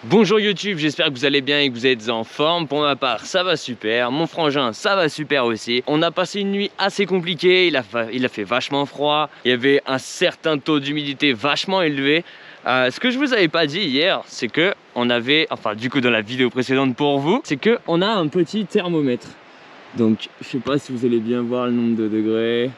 Bonjour YouTube, j'espère que vous allez bien et que vous êtes en forme. Pour ma part, ça va super. Mon frangin, ça va super aussi. On a passé une nuit assez compliquée, il a fait vachement froid. Il y avait un certain taux d'humidité vachement élevé. Ce que je vous avais pas dit hier, c'est que on avait, enfin du coup dans la vidéo précédente pour vous, c'est que on a un petit thermomètre. Donc je sais pas si vous allez bien voir le nombre de degrés.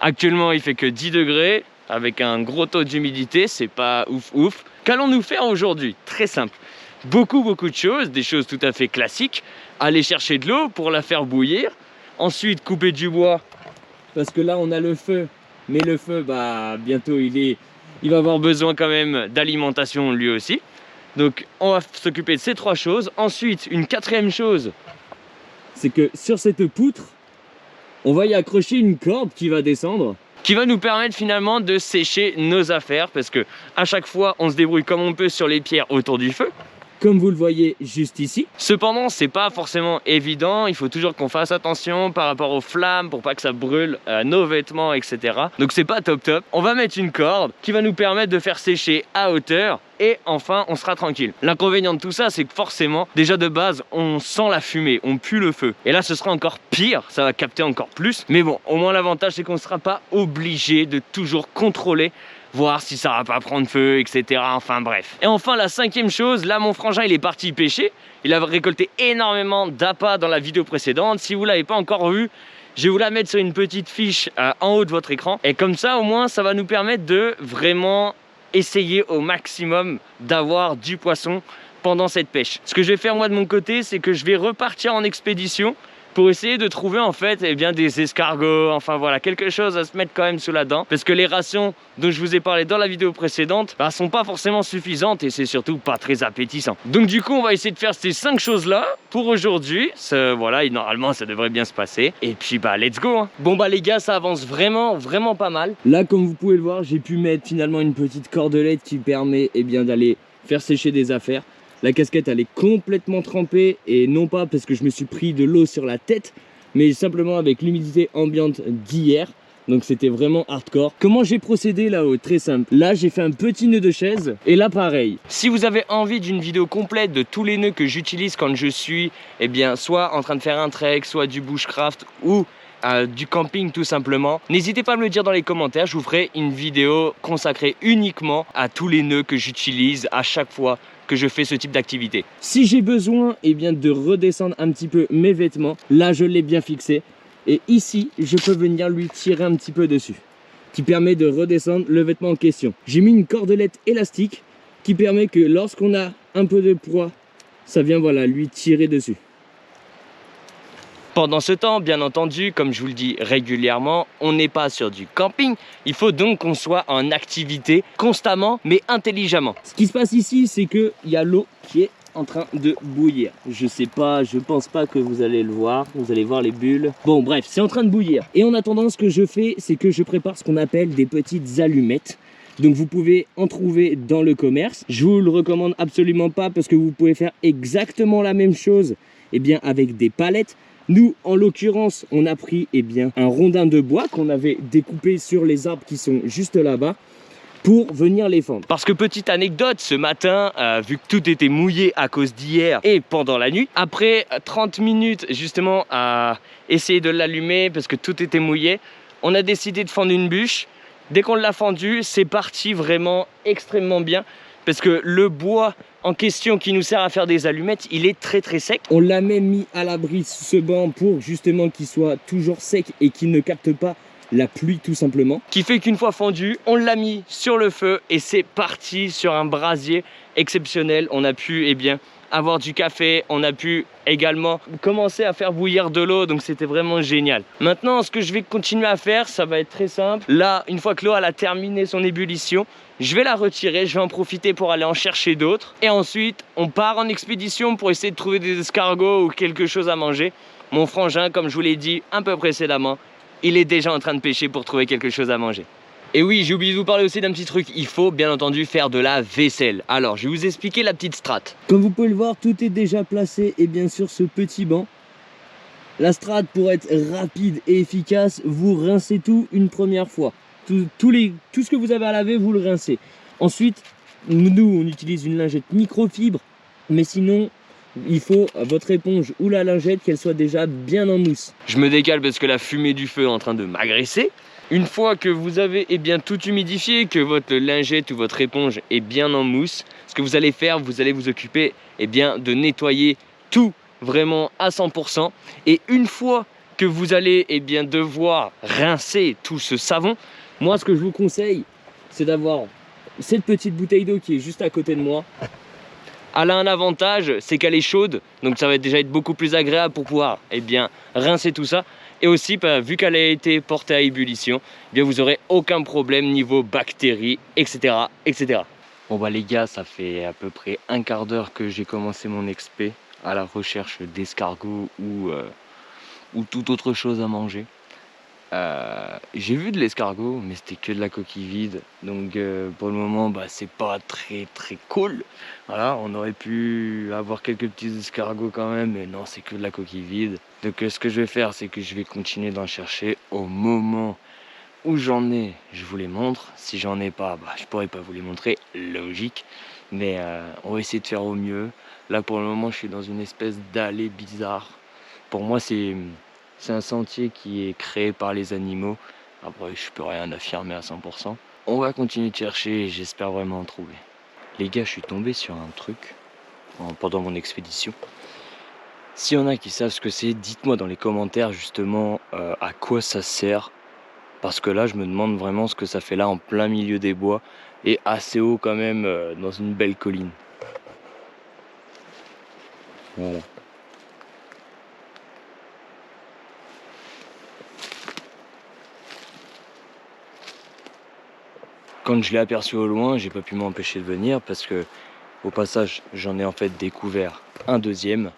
Actuellement il fait que 10 degrés avec un gros taux d'humidité, c'est pas ouf. Qu'allons-nous faire aujourd'hui? Très simple. Beaucoup de choses, des choses tout à fait classiques. Aller chercher de l'eau pour la faire bouillir. Ensuite couper du bois. Parce que là on a le feu. Mais le feu, bah bientôt il va avoir besoin quand même d'alimentation lui aussi. Donc on va s'occuper de ces trois choses. Ensuite, une quatrième chose, c'est que sur cette poutre, on va y accrocher une corde qui va descendre, qui va nous permettre finalement de sécher nos affaires, parce que à chaque fois on se débrouille comme on peut sur les pierres autour du feu, comme vous le voyez juste ici. Cependant c'est pas forcément évident, il faut toujours qu'on fasse attention par rapport aux flammes pour pas que ça brûle nos vêtements, etc. Donc c'est pas top. On va mettre une corde qui va nous permettre de faire sécher à hauteur et enfin on sera tranquille. L'inconvénient de tout ça, c'est que forcément déjà de base on sent la fumée, on pue le feu, et là ce sera encore pire, ça va capter encore plus. Mais bon, au moins l'avantage c'est qu'on ne sera pas obligé de toujours contrôler, voir si ça va pas prendre feu, etc. Enfin bref. Et enfin la cinquième chose, là mon frangin il est parti pêcher, il a récolté énormément d'appâts dans la vidéo précédente. Si vous l'avez pas encore vu, je vais vous la mettre sur une petite fiche en haut de votre écran, et comme ça au moins ça va nous permettre de vraiment essayer au maximum d'avoir du poisson pendant cette pêche. Ce que je vais faire moi de mon côté, c'est que je vais repartir en expédition pour essayer de trouver en fait des escargots, enfin voilà, quelque chose à se mettre quand même sous la dent, parce que les rations dont je vous ai parlé dans la vidéo précédente sont pas forcément suffisantes et c'est surtout pas très appétissant. Donc du coup on va essayer de faire ces 5 choses là pour aujourd'hui. Voilà, et normalement ça devrait bien se passer, et puis bah let's go hein. Bon bah les gars, ça avance vraiment pas mal. Là comme vous pouvez le voir, j'ai pu mettre finalement une petite cordelette qui permet d'aller faire sécher des affaires. La casquette elle est complètement trempée, et non pas parce que je me suis pris de l'eau sur la tête, mais simplement avec l'humidité ambiante d'hier. Donc c'était vraiment hardcore. Comment j'ai procédé là-haut? Très simple. Là j'ai fait un petit nœud de chaise, et là pareil. Si vous avez envie d'une vidéo complète de tous les nœuds que j'utilise quand je suis soit en train de faire un trek, soit du bushcraft ou du camping tout simplement, n'hésitez pas à me le dire dans les commentaires. Je vous ferai une vidéo consacrée uniquement à tous les nœuds que j'utilise à chaque fois que je fais ce type d'activité. Si j'ai besoin de redescendre un petit peu mes vêtements, là je l'ai bien fixé, et ici je peux venir lui tirer un petit peu dessus, qui permet de redescendre le vêtement en question. J'ai mis une cordelette élastique qui permet que lorsqu'on a un peu de poids, ça vient voilà lui tirer dessus. Pendant ce temps, bien entendu, comme je vous le dis régulièrement, on n'est pas sur du camping. Il faut donc qu'on soit en activité constamment, mais intelligemment. Ce qui se passe ici, c'est qu'il y a l'eau qui est en train de bouillir. Je sais pas, je pense pas que vous allez le voir. Vous allez voir les bulles. Bon, bref, c'est en train de bouillir. Et en attendant, ce que je fais, c'est que je prépare ce qu'on appelle des petites allumettes. Donc vous pouvez en trouver dans le commerce. Je vous le recommande absolument pas, parce que vous pouvez faire exactement la même chose avec des palettes. Nous, en l'occurrence, on a pris un rondin de bois qu'on avait découpé sur les arbres qui sont juste là-bas pour venir les fendre. Parce que petite anecdote, ce matin, vu que tout était mouillé à cause d'hier et pendant la nuit, après 30 minutes justement à essayer de l'allumer parce que tout était mouillé, on a décidé de fendre une bûche. Dès qu'on l'a fendu, c'est parti vraiment extrêmement bien, parce que le bois en question qui nous sert à faire des allumettes, il est très sec. On l'a même mis à l'abri ce banc pour justement qu'il soit toujours sec et qu'il ne capte pas la pluie tout simplement. Qui fait qu'une fois fendu, on l'a mis sur le feu et c'est parti sur un brasier exceptionnel. On a pu avoir du café, on a pu également commencer à faire bouillir de l'eau, donc c'était vraiment génial. Maintenant, ce que je vais continuer à faire, ça va être très simple. Là, une fois que l'eau a terminé son ébullition, je vais la retirer, je vais en profiter pour aller en chercher d'autres. Et ensuite, on part en expédition pour essayer de trouver des escargots ou quelque chose à manger. Mon frangin, comme je vous l'ai dit un peu précédemment, il est déjà en train de pêcher pour trouver quelque chose à manger. Et oui, j'ai oublié de vous parler aussi d'un petit truc. Il faut bien entendu faire de la vaisselle. Alors, je vais vous expliquer la petite strat. Comme vous pouvez le voir, tout est déjà placé sur ce petit banc. La strat, pour être rapide et efficace, vous rincez tout une première fois. Tout ce que vous avez à laver, vous le rincez. Ensuite, Nous, on utilise une lingette microfibre, mais sinon, il faut votre éponge ou la lingette qu'elle soit déjà bien en mousse. Je me décale parce que la fumée du feu est en train de m'agresser. Une fois que vous avez tout humidifié, que votre lingette ou votre éponge est bien en mousse, ce que vous allez faire, vous allez vous occuper de nettoyer tout vraiment à 100%. Et une fois que vous allez devoir rincer tout ce savon, moi ce que je vous conseille, c'est d'avoir cette petite bouteille d'eau qui est juste à côté de moi. Elle a un avantage, c'est qu'elle est chaude, donc ça va déjà être beaucoup plus agréable pour pouvoir rincer tout ça. Et aussi, vu qu'elle a été portée à ébullition, vous n'aurez aucun problème niveau bactéries, etc., etc. Bon bah les gars, ça fait à peu près un quart d'heure que j'ai commencé mon expé à la recherche d'escargots ou toute autre chose à manger. J'ai vu de l'escargot, mais c'était que de la coquille vide, donc pour le moment c'est pas très cool. Voilà, on aurait pu avoir quelques petits escargots quand même, mais non, c'est que de la coquille vide. Donc ce que je vais faire, c'est que je vais continuer d'en chercher. Au moment où j'en ai, je vous les montre. Si j'en ai pas, je pourrais pas vous les montrer, logique, mais on va essayer de faire au mieux. Là pour le moment, je suis dans une espèce d'allée bizarre. Pour moi, c'est un sentier qui est créé par les animaux. Après, je peux rien affirmer à 100%. On va continuer de chercher et j'espère vraiment en trouver. Les gars, je suis tombé sur un truc pendant mon expédition. S'il y en a qui savent ce que c'est, dites-moi dans les commentaires justement à quoi ça sert. Parce que là, je me demande vraiment ce que ça fait là en plein milieu des bois et assez haut quand même dans une belle colline. Voilà. Quand je l'ai aperçu au loin, j'ai pas pu m'empêcher de venir parce que, au passage, j'en ai en fait découvert un deuxième.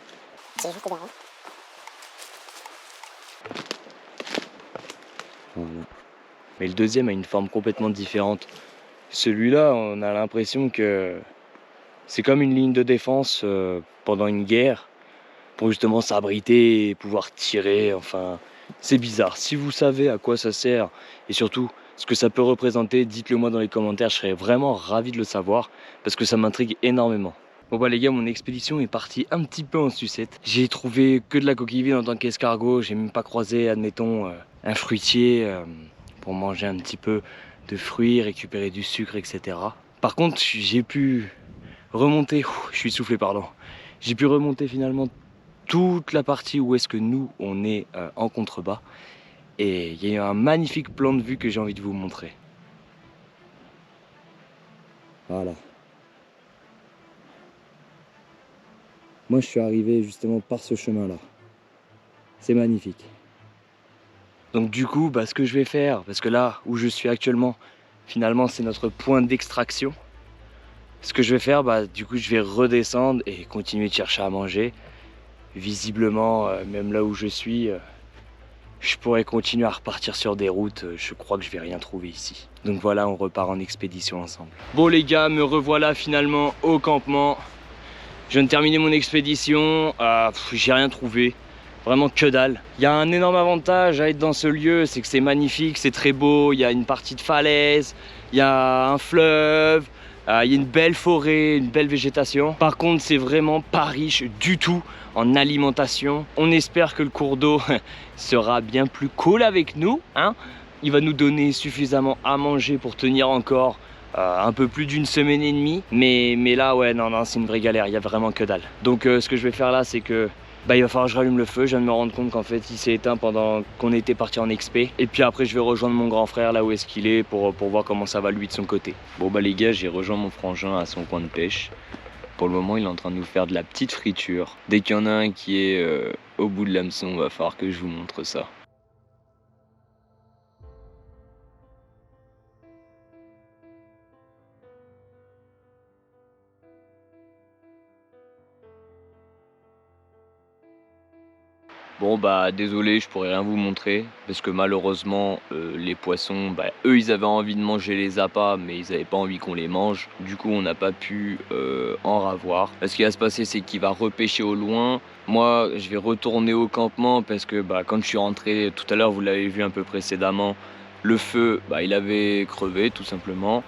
Mais le deuxième a une forme complètement différente. Celui-là, on a l'impression que c'est comme une ligne de défense pendant une guerre pour justement s'abriter et pouvoir tirer. Enfin, c'est bizarre. Si vous savez à quoi ça sert et surtout ce que ça peut représenter, dites-le moi dans les commentaires, je serais vraiment ravi de le savoir parce que ça m'intrigue énormément. Bon bah les gars, mon expédition est partie un petit peu en sucette. J'ai trouvé que de la coquille vide en tant qu'escargot, j'ai même pas croisé, admettons, un fruitier pour manger un petit peu de fruits, récupérer du sucre, etc. Par contre, j'ai pu remonter, je suis soufflé, pardon. J'ai pu remonter finalement toute la partie où est-ce que nous, on est en contrebas. Et il y a un magnifique plan de vue que j'ai envie de vous montrer. Voilà. Moi, je suis arrivé justement par ce chemin-là. C'est magnifique. Donc du coup, ce que je vais faire, parce que là où je suis actuellement, finalement, c'est notre point d'extraction. Ce que je vais faire, du coup, je vais redescendre et continuer de chercher à manger. Visiblement, même là où je suis, je pourrais continuer à repartir sur des routes. Je crois que je vais rien trouver ici. Donc voilà, on repart en expédition ensemble. Bon les gars, me revoilà finalement au campement. Je viens de terminer mon expédition. J'ai rien trouvé. Vraiment que dalle. Il y a un énorme avantage à être dans ce lieu, c'est que c'est magnifique, c'est très beau. Il y a une partie de falaise, il y a un fleuve, il y a une belle forêt, une belle végétation. Par contre, c'est vraiment pas riche du tout en alimentation. On espère que le cours d'eau sera bien plus cool avec nous, hein. Il va nous donner suffisamment à manger pour tenir encore un peu plus d'une semaine et demie. Mais là, ouais, non, c'est une vraie galère, il y a vraiment que dalle. Donc ce que je vais faire là, c'est que il va falloir que je rallume le feu. Je viens de me rendre compte qu'en fait il s'est éteint pendant qu'on était parti en expé. Et puis après je vais rejoindre mon grand frère là où est-ce qu'il est pour voir comment ça va lui de son côté. Bon les gars, j'ai rejoint mon frangin à son coin de pêche. Pour le moment il est en train de nous faire de la petite friture. Dès qu'il y en a un qui est au bout de l'hameçon, il va falloir que je vous montre ça. Bon désolé, je pourrais rien vous montrer parce que malheureusement les poissons, eux ils avaient envie de manger les appâts mais ils avaient pas envie qu'on les mange. Du coup on n'a pas pu en ravoir. Ce qui va se passer, c'est qu'il va repêcher au loin. Moi je vais retourner au campement parce que quand je suis rentré tout à l'heure, vous l'avez vu un peu précédemment, le feu il avait crevé tout simplement.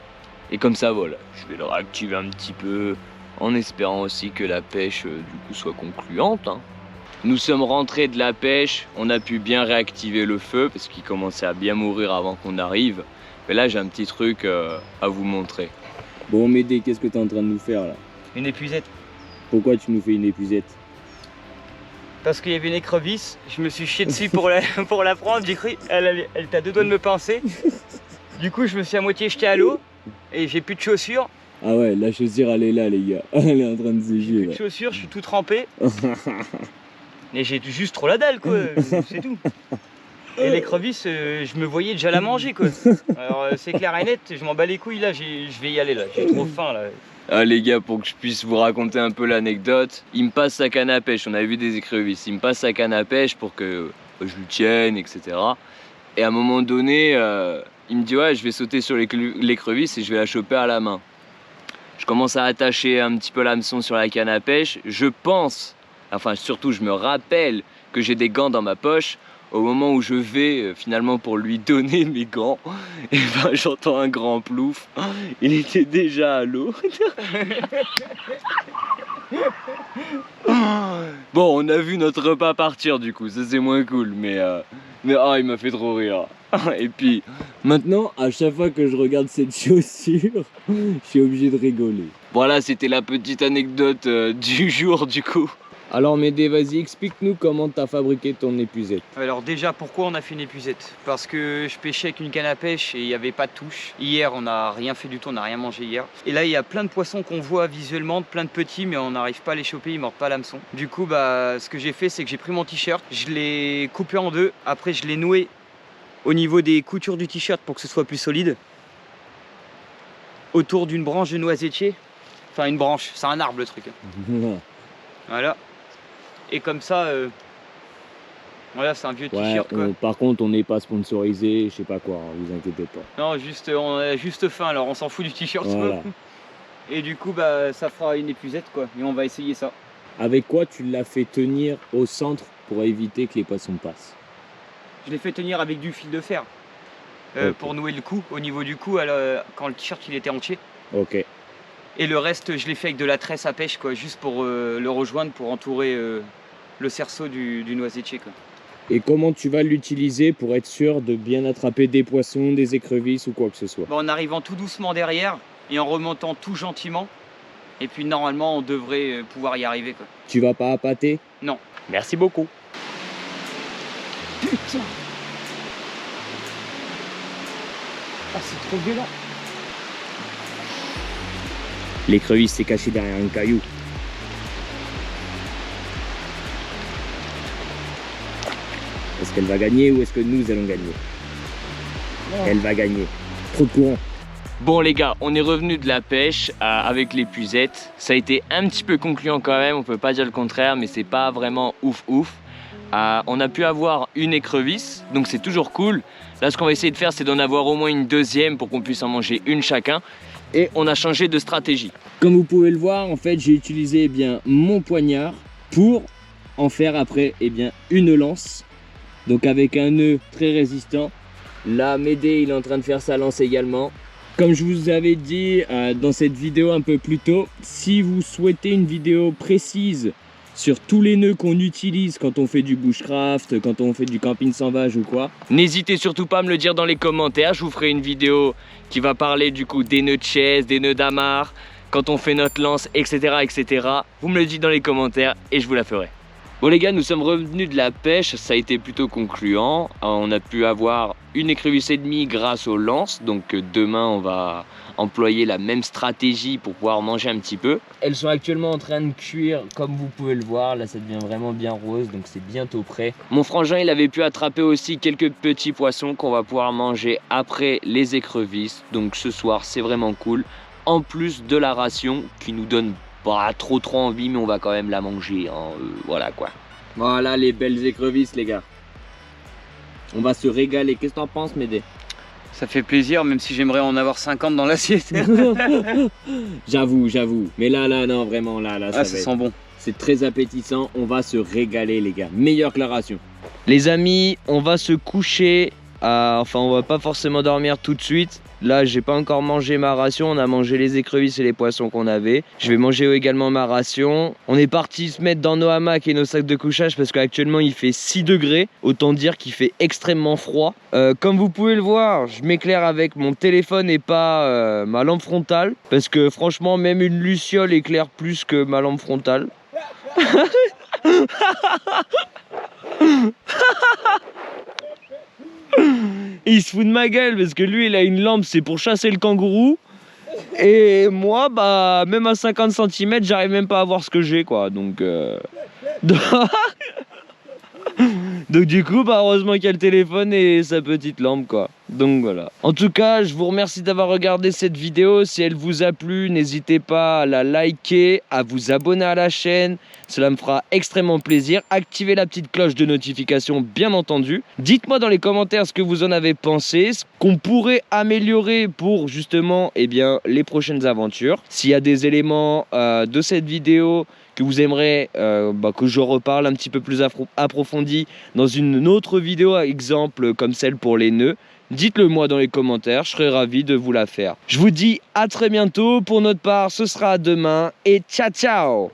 Et comme ça, voilà, je vais le réactiver un petit peu en espérant aussi que la pêche du coup soit concluante. Hein. Nous sommes rentrés de la pêche, on a pu bien réactiver le feu parce qu'il commençait à bien mourir avant qu'on arrive. Mais là, j'ai un petit truc à vous montrer. Bon, Médé, qu'est-ce que tu es en train de nous faire là? Une épuisette. Pourquoi tu nous fais une épuisette? Parce qu'il y avait une écrevisse, je me suis chié dessus pour la prendre, j'ai cru, elle était à 2 doigts de me pincer. Du coup, je me suis à moitié jeté à l'eau et j'ai plus de chaussures. Ah ouais, la chaussure elle est là les gars, elle est en train de se J'ai plus de chaussures, je suis tout trempé. Et j'ai juste trop la dalle quoi, c'est tout. Et l'écrevisse, je me voyais déjà la manger quoi. Alors c'est clair et net, je m'en bats les couilles là, je vais y aller là, j'ai trop faim là. Ah les gars, pour que je puisse vous raconter un peu l'anecdote, il me passe sa canne à pêche, on avait vu des écrevisses, il me passe sa canne à pêche pour que je lui tienne, etc. Et à un moment donné, il me dit ouais, je vais sauter sur l'écrevisse et je vais la choper à la main. Je commence à attacher un petit peu l'hameçon sur la canne à pêche, je pense, enfin surtout je me rappelle que j'ai des gants dans ma poche. Au moment où je vais finalement pour lui donner mes gants, et ben j'entends un grand plouf. Il était déjà à l'eau. Bon, on a vu notre repas partir du coup, ça c'est moins cool, mais il m'a fait trop rire. Et puis maintenant, à chaque fois que je regarde cette chaussure, je suis obligé de rigoler. Voilà, c'était la petite anecdote du jour du coup. Alors Médé, vas-y, explique-nous comment tu as fabriqué ton épuisette. Alors déjà, pourquoi on a fait une épuisette? Parce que je pêchais avec une canne à pêche et il n'y avait pas de touche. Hier, on n'a rien fait du tout, on n'a rien mangé hier. Et là, il y a plein de poissons qu'on voit visuellement, plein de petits, mais on n'arrive pas à les choper, ils mordent pas l'hameçon. Du coup, ce que j'ai fait, c'est que j'ai pris mon t-shirt, je l'ai coupé en deux, après je l'ai noué au niveau des coutures du t-shirt pour que ce soit plus solide. Autour d'une branche de noisetier. Enfin, une branche, c'est un arbre le truc. Voilà. Et comme ça, voilà, c'est un vieux t-shirt quoi. Par contre, on n'est pas sponsorisé, je sais pas quoi, hein, vous inquiétez pas. Non, juste, on a juste faim, alors on s'en fout du t-shirt. Voilà. Et du coup, ça fera une épuisette quoi, et on va essayer ça. Avec quoi tu l'as fait tenir au centre pour éviter que les poissons passent? Je l'ai fait tenir avec du fil de fer, pour nouer le cou, au niveau du cou, quand le t-shirt il était entier. Ok. Et le reste, je l'ai fait avec de la tresse à pêche, quoi, juste pour le rejoindre, pour entourer le cerceau du noisetier. Quoi. Et comment tu vas l'utiliser pour être sûr de bien attraper des poissons, des écrevisses ou quoi que ce soit? En arrivant tout doucement derrière et en remontant tout gentiment. Et puis normalement, on devrait pouvoir y arriver. Quoi. Tu vas pas appâter? Non. Merci beaucoup. Putain! Ah, c'est trop violent! L'écrevisse s'est cachée derrière un caillou. Est-ce qu'elle va gagner ou est-ce que nous allons gagner? Elle va gagner. Trop de courant. Bon les gars, on est revenu de la pêche avec l'épuisette. Ça a été un petit peu concluant quand même, on peut pas dire le contraire, mais c'est pas vraiment ouf. On a pu avoir une écrevisse, donc c'est toujours cool. Là ce qu'on va essayer de faire, c'est d'en avoir au moins une deuxième pour qu'on puisse en manger une chacun. Et on a changé de stratégie. Comme vous pouvez le voir, en fait, j'ai utilisé mon poignard pour en faire après une lance. Donc avec un nœud très résistant. Là, Médé, il est en train de faire sa lance également. Comme je vous avais dit dans cette vidéo un peu plus tôt, si vous souhaitez une vidéo précise sur tous les nœuds qu'on utilise quand on fait du bushcraft, quand on fait du camping sauvage ou quoi, n'hésitez surtout pas à me le dire dans les commentaires. Je vous ferai une vidéo qui va parler du coup des nœuds de chaise, des nœuds d'amarre, quand on fait notre lance, etc., etc. Vous me le dites dans les commentaires et je vous la ferai. Bon les gars, nous sommes revenus de la pêche, ça a été plutôt concluant. On a pu avoir une écrevisse et demie grâce aux lances, donc demain on va employer la même stratégie pour pouvoir manger un petit peu. Elles sont actuellement en train de cuire, comme vous pouvez le voir, là ça devient vraiment bien rose, donc c'est bientôt prêt. Mon frangin il avait pu attraper aussi quelques petits poissons qu'on va pouvoir manger après les écrevisses, donc ce soir c'est vraiment cool. En plus de la ration qui nous donne pas trop envie, mais on va quand même la manger, hein, voilà quoi. Voilà les belles écrevisses les gars. On va se régaler, qu'est-ce que t'en penses Médé? Ça fait plaisir, même si j'aimerais en avoir 50 dans l'assiette. J'avoue, mais là non vraiment là ça sent bon. C'est très appétissant, on va se régaler les gars, meilleure que la ration. Les amis, on va se coucher Enfin, on va pas forcément dormir tout de suite. Là, j'ai pas encore mangé ma ration. On a mangé les écrevisses et les poissons qu'on avait. Je vais manger également ma ration. On est parti se mettre dans nos hamacs et nos sacs de couchage parce qu'actuellement il fait 6 degrés. Autant dire qu'il fait extrêmement froid. Comme vous pouvez le voir, je m'éclaire avec mon téléphone et pas ma lampe frontale. Parce que franchement, même une luciole éclaire plus que ma lampe frontale. Il se fout de ma gueule parce que lui il a une lampe, c'est pour chasser le kangourou. Et moi bah même à 50 cm j'arrive même pas à voir ce que j'ai quoi. Donc donc du coup bah heureusement qu'il y a le téléphone et sa petite lampe quoi. Donc voilà. En tout cas je vous remercie d'avoir regardé cette vidéo. Si elle vous a plu, n'hésitez pas à la liker, à vous abonner à la chaîne. Cela me fera extrêmement plaisir. Activez la petite cloche de notification bien entendu. Dites-moi dans les commentaires ce que vous en avez pensé, ce qu'on pourrait améliorer pour justement les prochaines aventures. S'il y a des éléments de cette vidéo que vous aimeriez que je reparle un petit peu plus approfondi dans une autre vidéo, exemple comme celle pour les nœuds, dites-le moi dans les commentaires, je serai ravi de vous la faire. Je vous dis à très bientôt, pour notre part ce sera demain et ciao ciao.